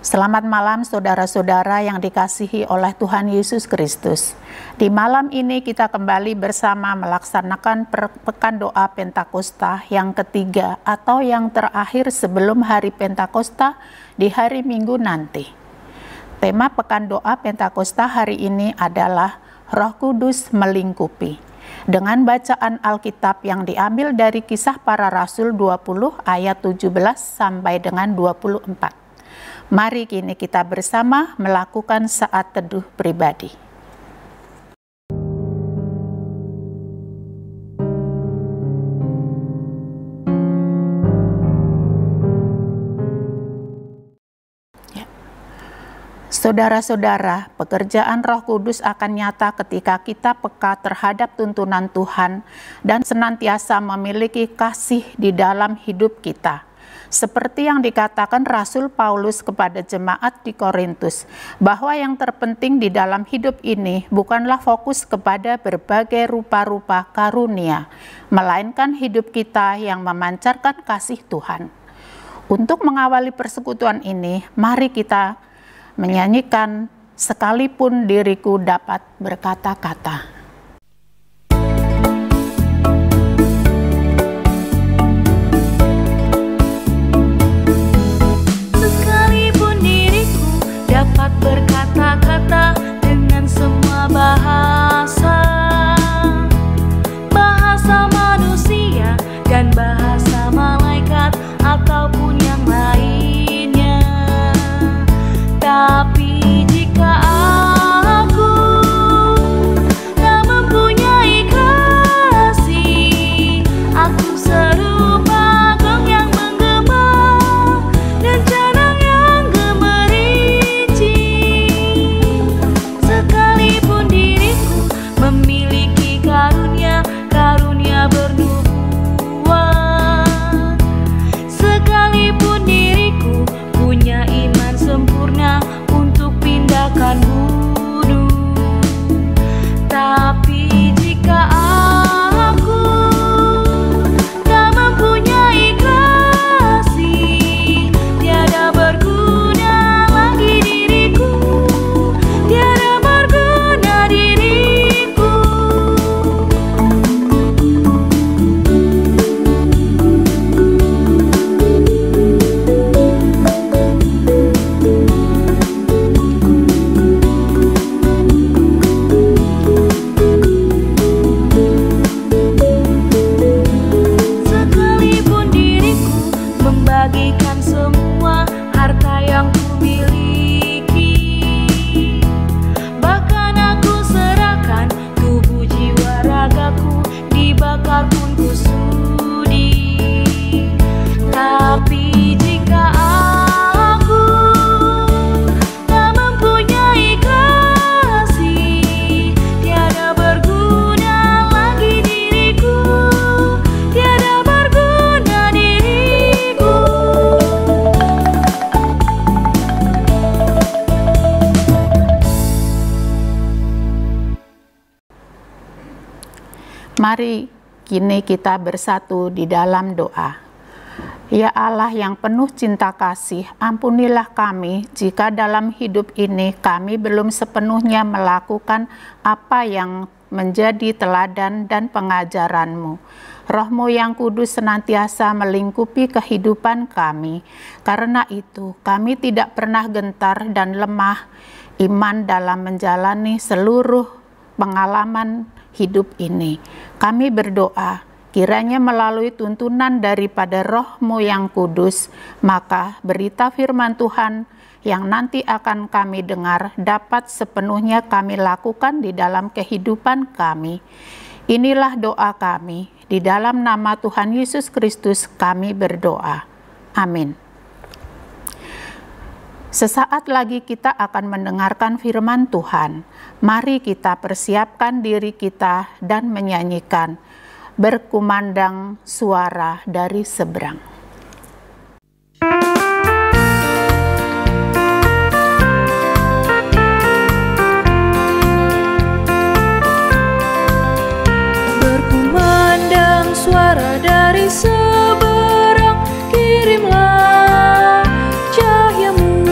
Selamat malam saudara-saudara yang dikasihi oleh Tuhan Yesus Kristus. Di malam ini kita kembali bersama melaksanakan pekan doa Pentakosta yang ketiga atau yang terakhir sebelum hari Pentakosta di hari Minggu nanti. Tema pekan doa Pentakosta hari ini adalah Roh Kudus melingkupi. Dengan bacaan Alkitab yang diambil dari Kisah Para Rasul 20 ayat 17 sampai dengan 24. Mari kini kita bersama melakukan saat teduh pribadi. Saudara-saudara, pekerjaan Roh Kudus akan nyata ketika kita peka terhadap tuntunan Tuhan dan senantiasa memiliki kasih di dalam hidup kita. Seperti yang dikatakan Rasul Paulus kepada jemaat di Korintus, bahwa yang terpenting di dalam hidup ini bukanlah fokus kepada berbagai rupa-rupa karunia, melainkan hidup kita yang memancarkan kasih Tuhan. Untuk mengawali persekutuan ini, mari kita menyanyikan "Sekalipun Diriku Dapat Berkata-kata". Dapat berkata-kata dengan semua bahasa, bahasa manusia dan bahasa malaikat ataupun yang lainnya. Tapi jika aku tak mempunyai kasih, aku serupa gong yang menggema dan canang yang gemericik. Sekalipun diriku memiliki karunia bernubuat, sekalipun diriku punya iman sempurna untuk pindahkan gunung, tapi jika aku tak mempunyai kasih, tiada berguna lagi diriku, tiada berguna diriku. Sekalipun diriku membagikan semua harta yang kumiliki, bahkan aku serahkan tubuh jiwa ragaku, dibakar pun kusudi. Tapi jika aku tak mempunyai kasih, tiada berguna lagi diriku, tiada berguna diriku. Mari kini kita bersatu di dalam doa. Ya Allah yang penuh cinta kasih, ampunilah kami jika dalam hidup ini kami belum sepenuhnya melakukan apa yang menjadi teladan dan pengajaran-Mu. Roh-Mu yang kudus senantiasa melingkupi kehidupan kami. Karena itu kami tidak pernah gentar dan lemah iman dalam menjalani seluruh pengalaman hidup ini. Kami berdoa, kiranya melalui tuntunan daripada Roh-Mu yang kudus, maka berita firman Tuhan yang nanti akan kami dengar dapat sepenuhnya kami lakukan di dalam kehidupan kami. Inilah doa kami, di dalam nama Tuhan Yesus Kristus kami berdoa. Amin. Sesaat lagi kita akan mendengarkan firman Tuhan. Mari kita persiapkan diri kita dan menyanyikan "Berkumandang Suara dari Seberang". Berkumandang suara dari seberang, kirimlah cahayamu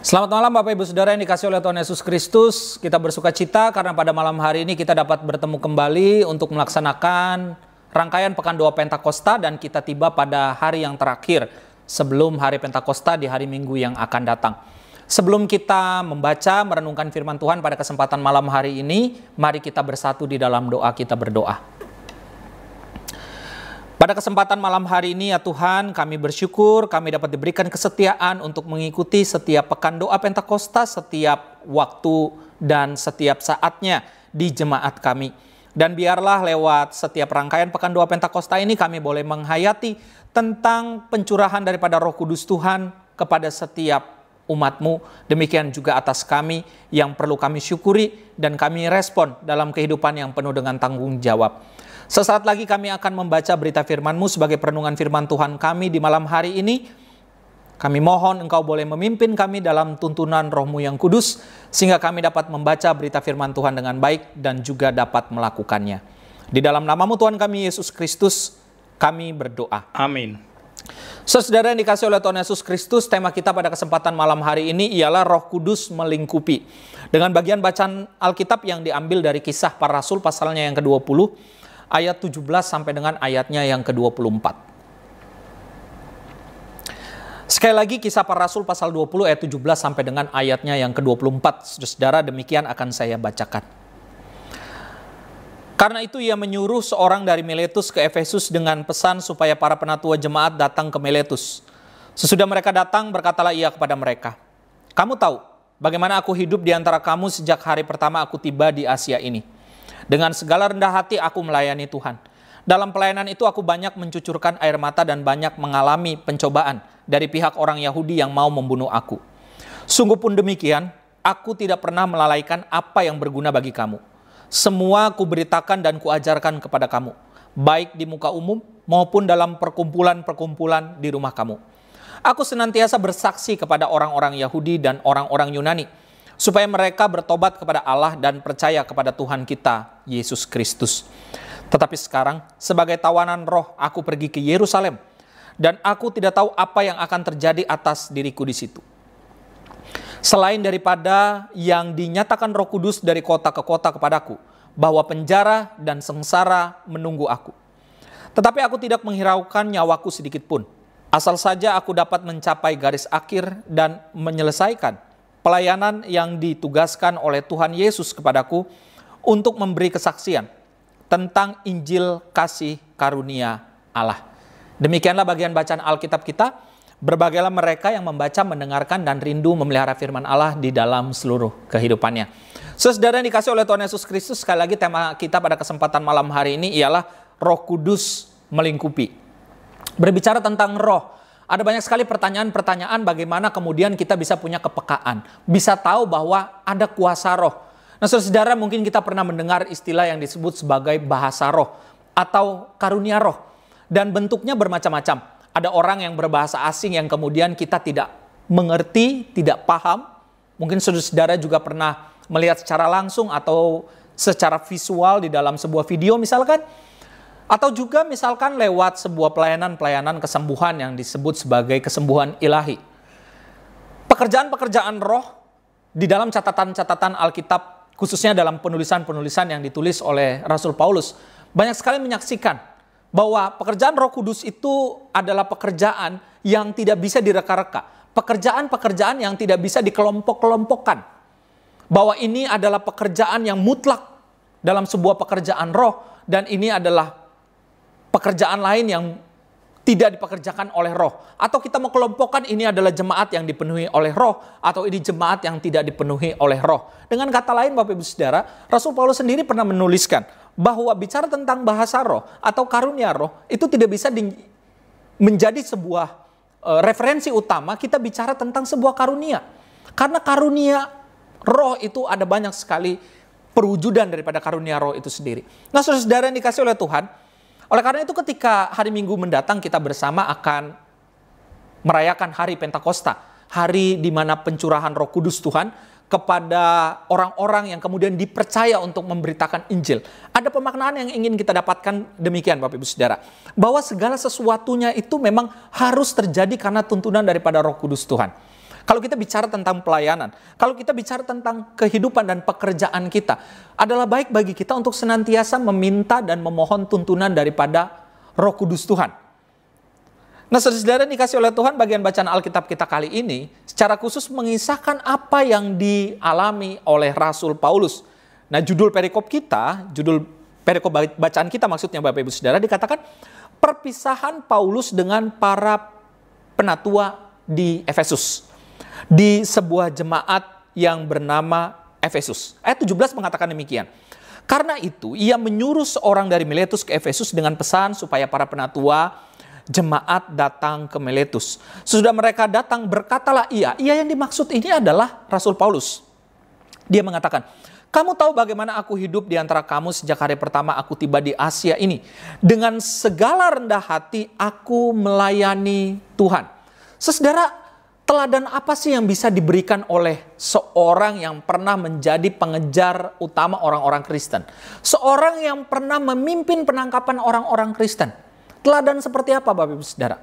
Selamat malam Bapak Ibu Saudara yang dikasihi oleh Tuhan Yesus Kristus. Kita bersuka cita karena pada malam hari ini kita dapat bertemu kembali untuk melaksanakan rangkaian Pekan Doa Pentakosta, dan kita tiba pada hari yang terakhir sebelum hari Pentakosta di hari Minggu yang akan datang. Sebelum kita membaca, merenungkan firman Tuhan pada kesempatan malam hari ini, mari kita bersatu di dalam doa, kita berdoa. Pada kesempatan malam hari ini ya Tuhan, kami bersyukur kami dapat diberikan kesetiaan untuk mengikuti setiap Pekan Doa Pentakosta, setiap waktu dan setiap saatnya di jemaat kami. Dan biarlah lewat setiap rangkaian Pekan Doa Pentakosta ini kami boleh menghayati tentang pencurahan daripada Roh Kudus Tuhan kepada setiap umat-Mu. Demikian juga atas kami yang perlu kami syukuri dan kami respon dalam kehidupan yang penuh dengan tanggung jawab. Sesaat lagi kami akan membaca berita firman-Mu sebagai perenungan firman Tuhan kami di malam hari ini. Kami mohon Engkau boleh memimpin kami dalam tuntunan Roh-Mu yang kudus, sehingga kami dapat membaca berita firman Tuhan dengan baik dan juga dapat melakukannya. Di dalam nama-Mu Tuhan kami Yesus Kristus, kami berdoa. Amin. Saudara yang dikasihi oleh Tuhan Yesus Kristus, tema kita pada kesempatan malam hari ini ialah Roh Kudus melingkupi. Dengan bagian bacaan Alkitab yang diambil dari Kisah Para Rasul pasalnya yang ke-20, ayat 17 sampai dengan ayatnya yang ke-24. Sekali lagi Kisah Para Rasul pasal 20 ayat 17 sampai dengan ayatnya yang ke-24. Saudara, demikian akan saya bacakan. Karena itu ia menyuruh seorang dari Miletus ke Efesus dengan pesan supaya para penatua jemaat datang ke Miletus. Sesudah mereka datang, berkatalah ia kepada mereka, "Kamu tahu bagaimana aku hidup di antara kamu sejak hari pertama aku tiba di Asia ini. Dengan segala rendah hati aku melayani Tuhan. Dalam pelayanan itu aku banyak mencucurkan air mata dan banyak mengalami pencobaan dari pihak orang Yahudi yang mau membunuh aku. Sungguh pun demikian, aku tidak pernah melalaikan apa yang berguna bagi kamu. Semua kuberitakan dan kuajarkan kepada kamu, baik di muka umum maupun dalam perkumpulan-perkumpulan di rumah kamu. Aku senantiasa bersaksi kepada orang-orang Yahudi dan orang-orang Yunani, supaya mereka bertobat kepada Allah dan percaya kepada Tuhan kita, Yesus Kristus. Tetapi sekarang, sebagai tawanan roh, aku pergi ke Yerusalem, dan aku tidak tahu apa yang akan terjadi atas diriku di situ. Selain daripada yang dinyatakan Roh Kudus dari kota ke kota kepadaku, bahwa penjara dan sengsara menunggu aku. Tetapi aku tidak menghiraukan nyawaku sedikit pun, asal saja aku dapat mencapai garis akhir dan menyelesaikan pelayanan yang ditugaskan oleh Tuhan Yesus kepadaku untuk memberi kesaksian tentang Injil kasih karunia Allah." Demikianlah bagian bacaan Alkitab kita. Berbagailah mereka yang membaca, mendengarkan, dan rindu memelihara firman Allah di dalam seluruh kehidupannya. Saudara yang dikasihi oleh Tuhan Yesus Kristus, sekali lagi tema kita pada kesempatan malam hari ini ialah Roh Kudus melingkupi. Berbicara tentang roh, ada banyak sekali pertanyaan-pertanyaan bagaimana kemudian kita bisa punya kepekaan, bisa tahu bahwa ada kuasa roh. Nah saudara, mungkin kita pernah mendengar istilah yang disebut sebagai bahasa roh atau karunia roh. Dan bentuknya bermacam-macam. Ada orang yang berbahasa asing yang kemudian kita tidak mengerti, tidak paham. Mungkin saudara juga pernah melihat secara langsung atau secara visual di dalam sebuah video misalkan. Atau juga misalkan lewat sebuah pelayanan kesembuhan yang disebut sebagai kesembuhan ilahi. Pekerjaan-pekerjaan roh di dalam catatan-catatan Alkitab, khususnya dalam penulisan-penulisan yang ditulis oleh Rasul Paulus, banyak sekali menyaksikan bahwa pekerjaan Roh Kudus itu adalah pekerjaan yang tidak bisa direka-reka. Pekerjaan-pekerjaan yang tidak bisa dikelompok-kelompokkan. Bahwa ini adalah pekerjaan yang mutlak dalam sebuah pekerjaan roh, dan ini adalah pekerjaan lain yang tidak dipekerjakan oleh roh. Atau kita mau kelompokkan ini adalah jemaat yang dipenuhi oleh roh, atau ini jemaat yang tidak dipenuhi oleh roh. Dengan kata lain Bapak Ibu Saudara, Rasul Paulus sendiri pernah menuliskan bahwa bicara tentang bahasa roh atau karunia roh itu tidak bisa menjadi sebuah referensi utama kita bicara tentang sebuah karunia. Karena karunia roh itu ada banyak sekali perwujudan daripada karunia roh itu sendiri. Nah saudara yang dikasih oleh Tuhan, oleh karena itu ketika hari Minggu mendatang kita bersama akan merayakan hari Pentakosta, hari di mana pencurahan Roh Kudus Tuhan kepada orang-orang yang kemudian dipercaya untuk memberitakan Injil. Ada pemaknaan yang ingin kita dapatkan demikian Bapak Ibu Saudara, bahwa segala sesuatunya itu memang harus terjadi karena tuntunan daripada Roh Kudus Tuhan. Kalau kita bicara tentang pelayanan, kalau kita bicara tentang kehidupan dan pekerjaan kita, adalah baik bagi kita untuk senantiasa meminta dan memohon tuntunan daripada Roh Kudus Tuhan. Nah, saudara dikasih oleh Tuhan, bagian bacaan Alkitab kita kali ini secara khusus mengisahkan apa yang dialami oleh Rasul Paulus. Nah, judul perikop kita, judul perikop bacaan kita maksudnya Bapak Ibu Saudara, dikatakan perpisahan Paulus dengan para penatua di Efesus, di sebuah jemaat yang bernama Efesus. Ayat 17 mengatakan demikian. Karena itu ia menyuruh seorang dari Miletus ke Efesus dengan pesan supaya para penatua jemaat datang ke Miletus. Sesudah mereka datang, berkatalah ia yang dimaksud ini adalah Rasul Paulus. Dia mengatakan, kamu tahu bagaimana aku hidup di antara kamu sejak hari pertama aku tiba di Asia ini. Dengan segala rendah hati aku melayani Tuhan. Saudara, teladan apa sih yang bisa diberikan oleh seorang yang pernah menjadi pengejar utama orang-orang Kristen? Seorang yang pernah memimpin penangkapan orang-orang Kristen. Teladan seperti apa Bapak Ibu Saudara?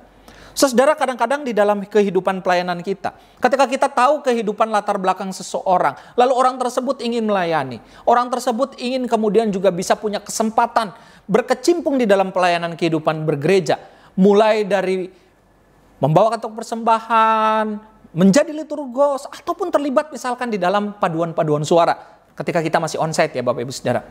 Saudara, kadang-kadang di dalam kehidupan pelayanan kita, ketika kita tahu kehidupan latar belakang seseorang, lalu orang tersebut ingin melayani, orang tersebut ingin kemudian juga bisa punya kesempatan berkecimpung di dalam pelayanan kehidupan bergereja, mulai dari membawa kantok persembahan, menjadi liturgos, ataupun terlibat misalkan di dalam paduan-paduan suara ketika kita masih onsite ya Bapak Ibu Saudara.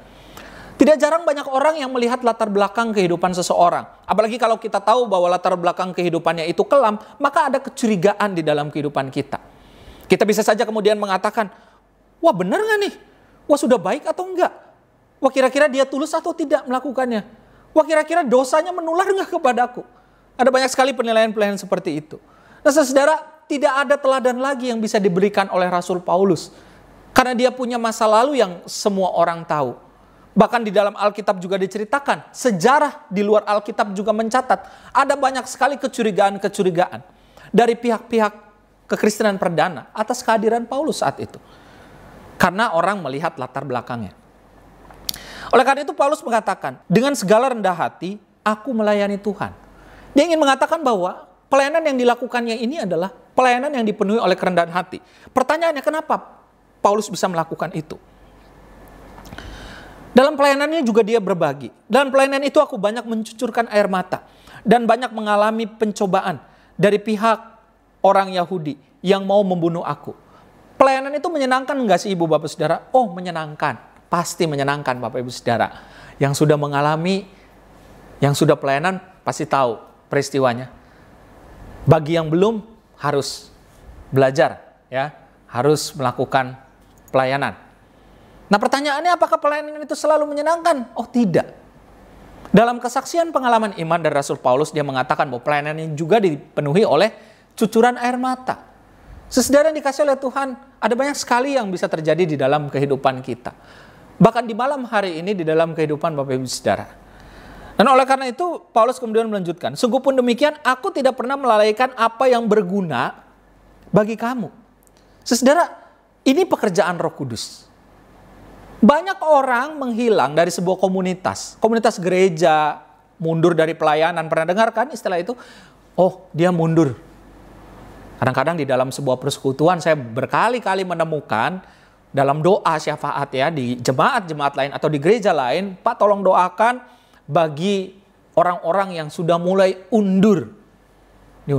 Tidak jarang banyak orang yang melihat latar belakang kehidupan seseorang. Apalagi kalau kita tahu bahwa latar belakang kehidupannya itu kelam, maka ada kecurigaan di dalam kehidupan kita. Kita bisa saja kemudian mengatakan, wah benar nggak nih? Wah sudah baik atau enggak? Wah kira-kira dia tulus atau tidak melakukannya? Wah kira-kira dosanya menular nggak kepadaku? Ada banyak sekali penilaian-penilaian seperti itu. Nah saudara, tidak ada teladan lagi yang bisa diberikan oleh Rasul Paulus. Karena dia punya masa lalu yang semua orang tahu. Bahkan di dalam Alkitab juga diceritakan, sejarah di luar Alkitab juga mencatat, ada banyak sekali kecurigaan-kecurigaan dari pihak-pihak kekristenan perdana atas kehadiran Paulus saat itu. Karena orang melihat latar belakangnya. Oleh karena itu Paulus mengatakan, dengan segala rendah hati, aku melayani Tuhan. Dia ingin mengatakan bahwa pelayanan yang dilakukannya ini adalah pelayanan yang dipenuhi oleh kerendahan hati. Pertanyaannya, kenapa Paulus bisa melakukan itu? Dalam pelayanannya juga dia berbagi. Dalam pelayanan itu aku banyak mencucurkan air mata. Dan banyak mengalami pencobaan dari pihak orang Yahudi yang mau membunuh aku. Pelayanan itu menyenangkan enggak sih Ibu Bapak Saudara? Oh menyenangkan. Pasti menyenangkan Bapak Ibu Saudara. Yang sudah mengalami, yang sudah pelayanan pasti tahu peristiwanya. Bagi yang belum harus belajar, ya, harus melakukan pelayanan. Nah pertanyaannya, apakah pelayanan itu selalu menyenangkan? Oh tidak. Dalam kesaksian pengalaman iman dari Rasul Paulus, dia mengatakan bahwa pelayanan ini juga dipenuhi oleh cucuran air mata. Saudara yang dikasih oleh Tuhan, ada banyak sekali yang bisa terjadi di dalam kehidupan kita. Bahkan di malam hari ini di dalam kehidupan Bapak Ibu Saudara. Dan oleh karena itu Paulus kemudian melanjutkan, sungguh pun demikian aku tidak pernah melalaikan apa yang berguna bagi kamu. Saudara, ini pekerjaan Roh Kudus. Banyak orang menghilang dari sebuah komunitas gereja, mundur dari pelayanan. Pernah dengar kan istilah itu? Oh, dia mundur. Kadang-kadang di dalam sebuah persekutuan saya berkali-kali menemukan dalam doa syafaat ya di jemaat-jemaat lain atau di gereja lain, Pak tolong doakan bagi orang-orang yang sudah mulai undur. Ini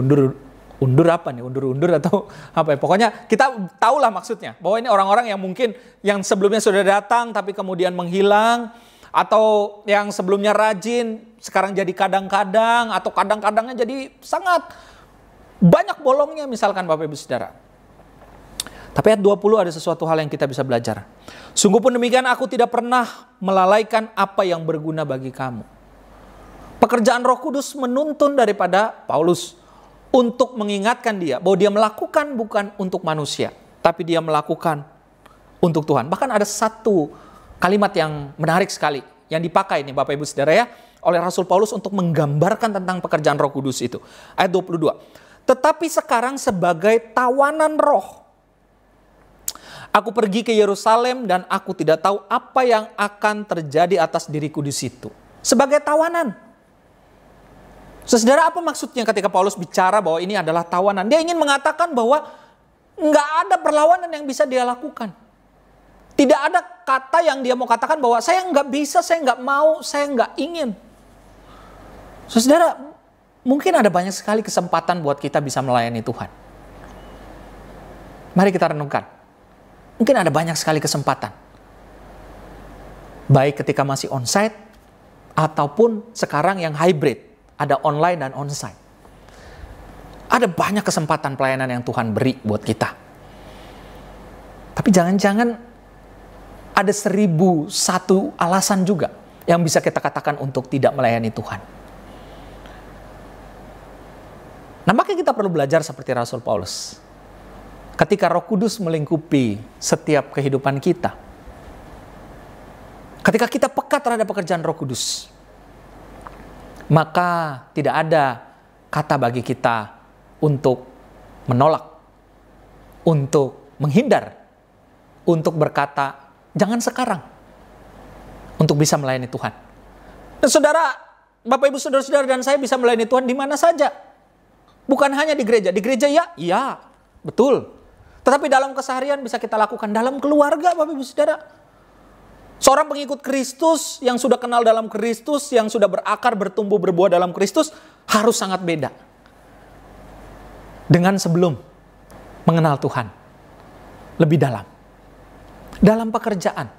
undur apa nih? Undur atau apa ya? Pokoknya kita tahulah maksudnya. Bahwa ini orang-orang yang mungkin yang sebelumnya sudah datang tapi kemudian menghilang. Atau yang sebelumnya rajin sekarang jadi kadang-kadang. Atau kadang-kadangnya jadi sangat banyak bolongnya misalkan Bapak Ibu Saudara. Tapi ayat 20 ada sesuatu hal yang kita bisa belajar. Sungguh pun demikian aku tidak pernah melalaikan apa yang berguna bagi kamu. Pekerjaan Roh Kudus menuntun daripada Paulus untuk mengingatkan dia bahwa dia melakukan bukan untuk manusia, tapi dia melakukan untuk Tuhan. Bahkan ada satu kalimat yang menarik sekali yang dipakai nih Bapak Ibu Saudara ya oleh Rasul Paulus untuk menggambarkan tentang pekerjaan Roh Kudus itu. Ayat 22. Tetapi sekarang sebagai tawanan roh, aku pergi ke Yerusalem dan aku tidak tahu apa yang akan terjadi atas diriku di situ. Sebagai tawanan. Saudara, apa maksudnya ketika Paulus bicara bahwa ini adalah tawanan? Dia ingin mengatakan bahwa nggak ada perlawanan yang bisa dia lakukan. Tidak ada kata yang dia mau katakan bahwa saya nggak bisa, saya nggak mau, saya nggak ingin. Saudara, mungkin ada banyak sekali kesempatan buat kita bisa melayani Tuhan. Mari kita renungkan. Mungkin ada banyak sekali kesempatan. Baik ketika masih onsite, ataupun sekarang yang hybrid. Ada online dan onsite. Ada banyak kesempatan pelayanan yang Tuhan beri buat kita. Tapi jangan-jangan ada 1001 alasan juga yang bisa kita katakan untuk tidak melayani Tuhan. Nah, makanya kita perlu belajar seperti Rasul Paulus. Ketika Roh Kudus melingkupi setiap kehidupan kita, ketika kita peka terhadap pekerjaan Roh Kudus, maka tidak ada kata bagi kita untuk menolak, untuk menghindar, untuk berkata, jangan sekarang, untuk bisa melayani Tuhan. Dan saudara, Bapak Ibu Saudara-saudara dan saya bisa melayani Tuhan di mana saja. Bukan hanya di gereja. Di gereja ya, betul. Tetapi dalam keseharian bisa kita lakukan dalam keluarga, Bapak Ibu Saudara. Seorang pengikut Kristus yang sudah kenal dalam Kristus, yang sudah berakar, bertumbuh, berbuah dalam Kristus, harus sangat beda dengan sebelum mengenal Tuhan lebih dalam. Dalam pekerjaan,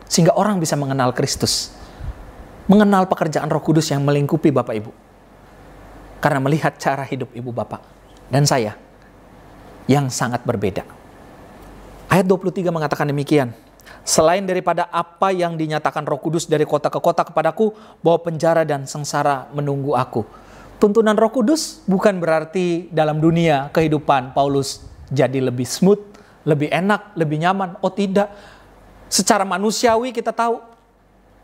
sehingga orang bisa mengenal Kristus, mengenal pekerjaan Roh Kudus yang melingkupi Bapak Ibu, karena melihat cara hidup Ibu Bapak dan saya yang sangat berbeda. Ayat 23 mengatakan demikian, selain daripada apa yang dinyatakan Roh Kudus dari kota ke kota kepadaku, bahwa penjara dan sengsara menunggu aku. Tuntunan Roh Kudus bukan berarti dalam dunia kehidupan Paulus jadi lebih smooth, lebih enak, lebih nyaman. Oh tidak. Secara manusiawi kita tahu,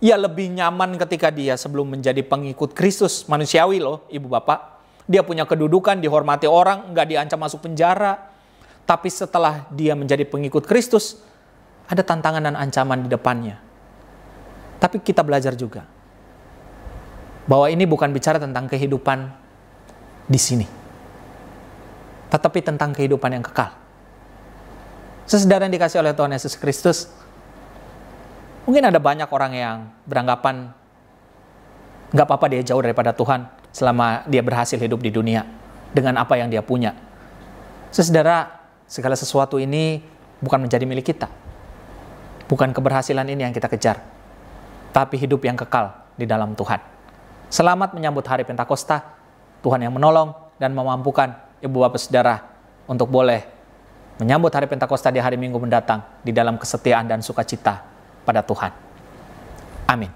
ia lebih nyaman ketika dia sebelum menjadi pengikut Kristus. Manusiawi loh, Ibu Bapak. Dia punya kedudukan, dihormati orang, nggak diancam masuk penjara. Tapi setelah dia menjadi pengikut Kristus, ada tantangan dan ancaman di depannya. Tapi kita belajar juga bahwa ini bukan bicara tentang kehidupan di sini, tetapi tentang kehidupan yang kekal. Saudara yang dikasih oleh Tuhan Yesus Kristus, mungkin ada banyak orang yang beranggapan nggak apa-apa dia jauh daripada Tuhan selama dia berhasil hidup di dunia dengan apa yang dia punya. Saudara, segala sesuatu ini bukan menjadi milik kita. Bukan keberhasilan ini yang kita kejar, tapi hidup yang kekal di dalam Tuhan. Selamat menyambut hari Pentakosta, Tuhan yang menolong dan memampukan Ibu Bapak Saudara untuk boleh menyambut hari Pentakosta di hari Minggu mendatang di dalam kesetiaan dan sukacita pada Tuhan. Amin.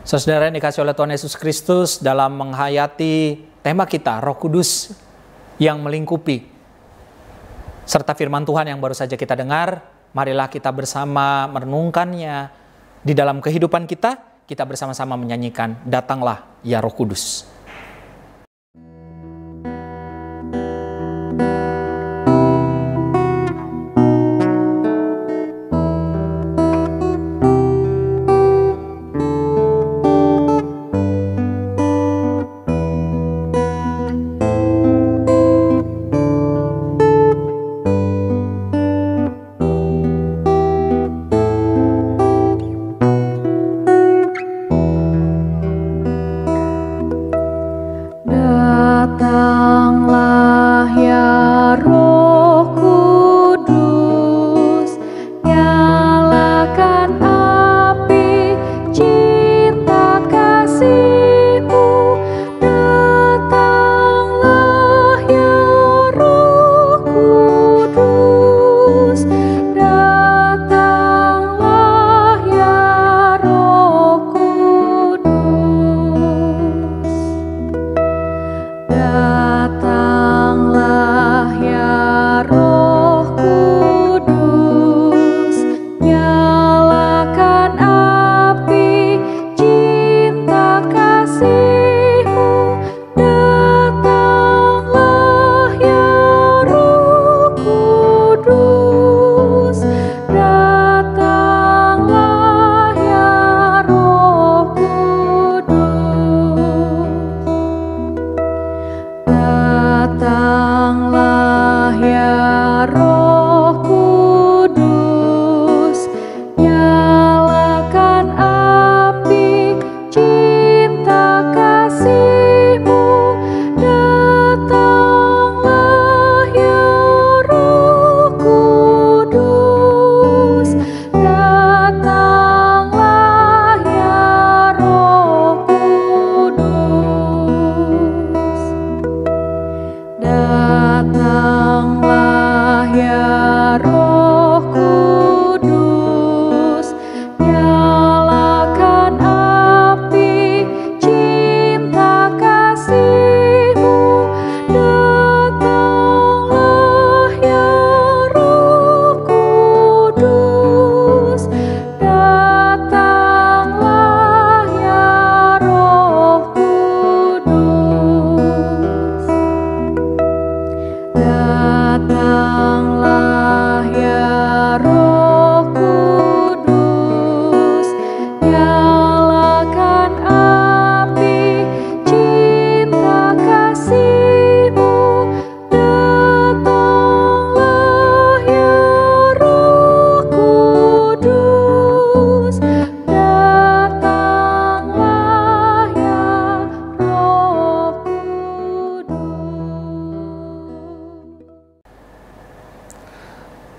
Saudara yang dikasih oleh Tuhan Yesus Kristus, dalam menghayati tema kita, Roh Kudus yang melingkupi, serta firman Tuhan yang baru saja kita dengar, marilah kita bersama merenungkannya. Di dalam kehidupan kita bersama-sama menyanyikan, datanglah ya Roh Kudus.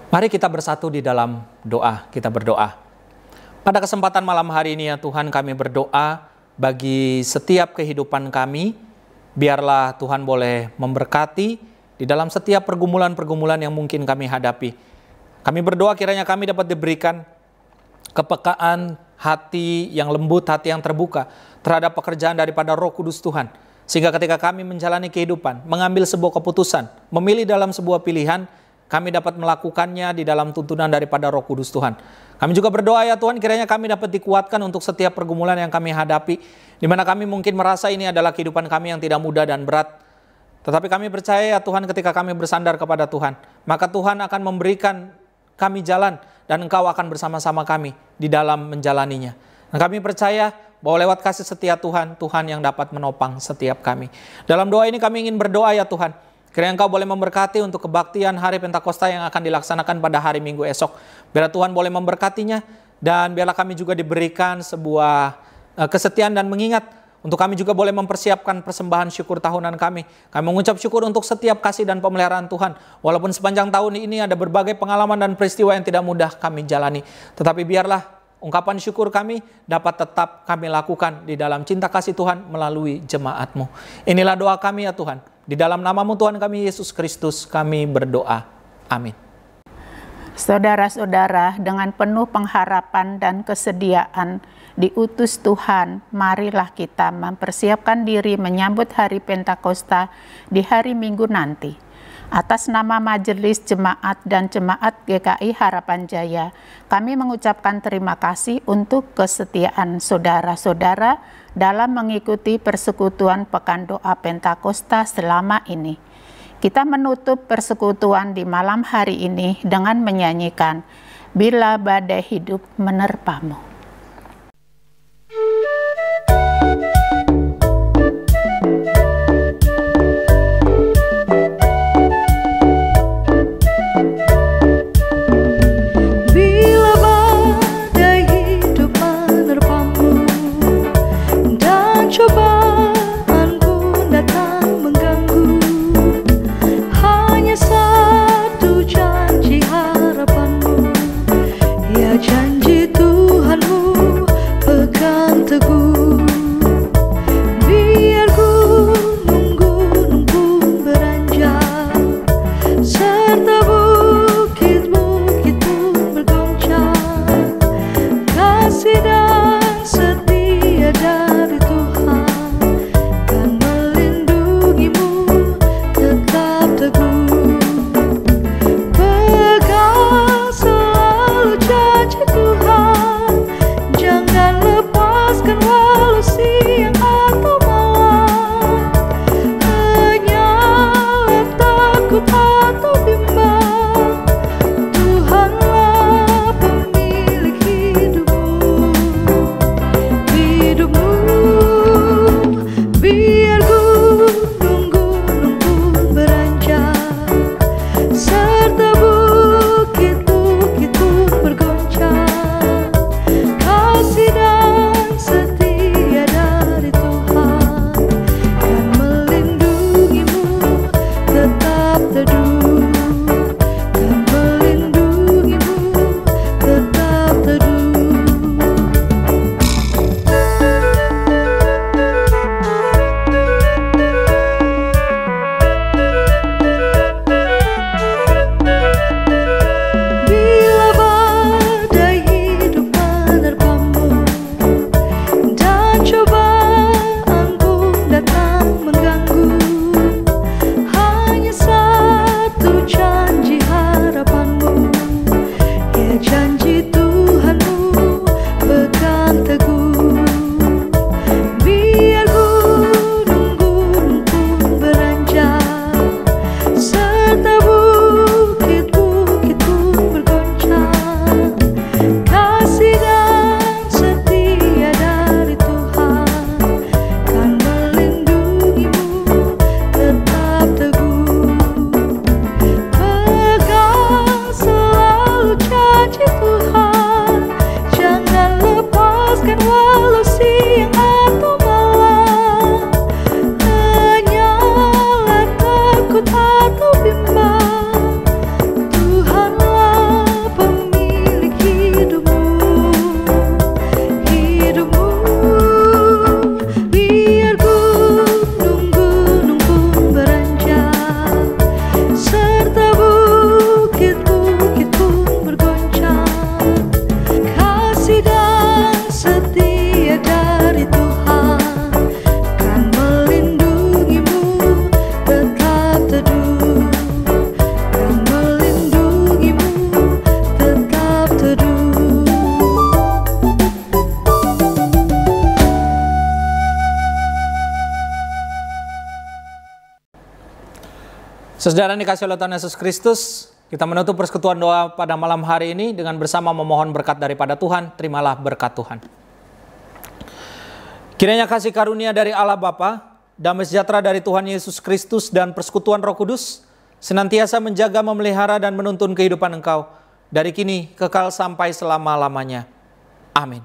Mari kita bersatu di dalam doa, kita berdoa. Pada kesempatan malam hari ini ya Tuhan, kami berdoa bagi setiap kehidupan kami. Biarlah Tuhan boleh memberkati di dalam setiap pergumulan-pergumulan yang mungkin kami hadapi. Kami berdoa kiranya kami dapat diberikan kepekaan hati yang lembut, hati yang terbuka terhadap pekerjaan daripada Roh Kudus Tuhan. Sehingga ketika kami menjalani kehidupan, mengambil sebuah keputusan, memilih dalam sebuah pilihan, kami dapat melakukannya di dalam tuntunan daripada Roh Kudus Tuhan. Kami juga berdoa ya Tuhan, kiranya kami dapat dikuatkan untuk setiap pergumulan yang kami hadapi, di mana kami mungkin merasa ini adalah kehidupan kami yang tidak mudah dan berat. Tetapi kami percaya ya Tuhan, ketika kami bersandar kepada Tuhan, maka Tuhan akan memberikan kami jalan dan Engkau akan bersama-sama kami di dalam menjalaninya. Dan kami percaya bahwa lewat kasih setia Tuhan, Tuhan yang dapat menopang setiap kami. Dalam doa ini kami ingin berdoa ya Tuhan, kiranya Engkau boleh memberkati untuk kebaktian hari Pentakosta yang akan dilaksanakan pada hari Minggu esok. Biar Tuhan boleh memberkatinya, dan biarlah kami juga diberikan sebuah kesetiaan dan mengingat untuk kami juga boleh mempersiapkan persembahan syukur tahunan kami. Kami mengucap syukur untuk setiap kasih dan pemeliharaan Tuhan. Walaupun sepanjang tahun ini ada berbagai pengalaman dan peristiwa yang tidak mudah kami jalani, tetapi biarlah ungkapan syukur kami dapat tetap kami lakukan di dalam cinta kasih Tuhan melalui jemaat-Mu. Inilah doa kami ya Tuhan. Di dalam nama-Mu Tuhan kami Yesus Kristus kami berdoa. Amin. Saudara-saudara, dengan penuh pengharapan dan kesediaan diutus Tuhan, marilah kita mempersiapkan diri menyambut hari Pentakosta di hari Minggu nanti. Atas nama Majelis Jemaat dan Jemaat GKI Harapan Jaya, kami mengucapkan terima kasih untuk kesetiaan saudara-saudara dalam mengikuti persekutuan Pekan Doa Pentakosta selama ini. Kita menutup persekutuan di malam hari ini dengan menyanyikan Bila Badai Hidup Menerpamu. Janji Tuhan Saudara yang dikasihi oleh Tuhan Yesus Kristus, kita menutup persekutuan doa pada malam hari ini dengan bersama memohon berkat daripada Tuhan. Terimalah berkat Tuhan. Kiranya kasih karunia dari Allah Bapa, damai sejahtera dari Tuhan Yesus Kristus, dan persekutuan Roh Kudus senantiasa menjaga, memelihara, dan menuntun kehidupan engkau dari kini kekal sampai selama-lamanya. Amin.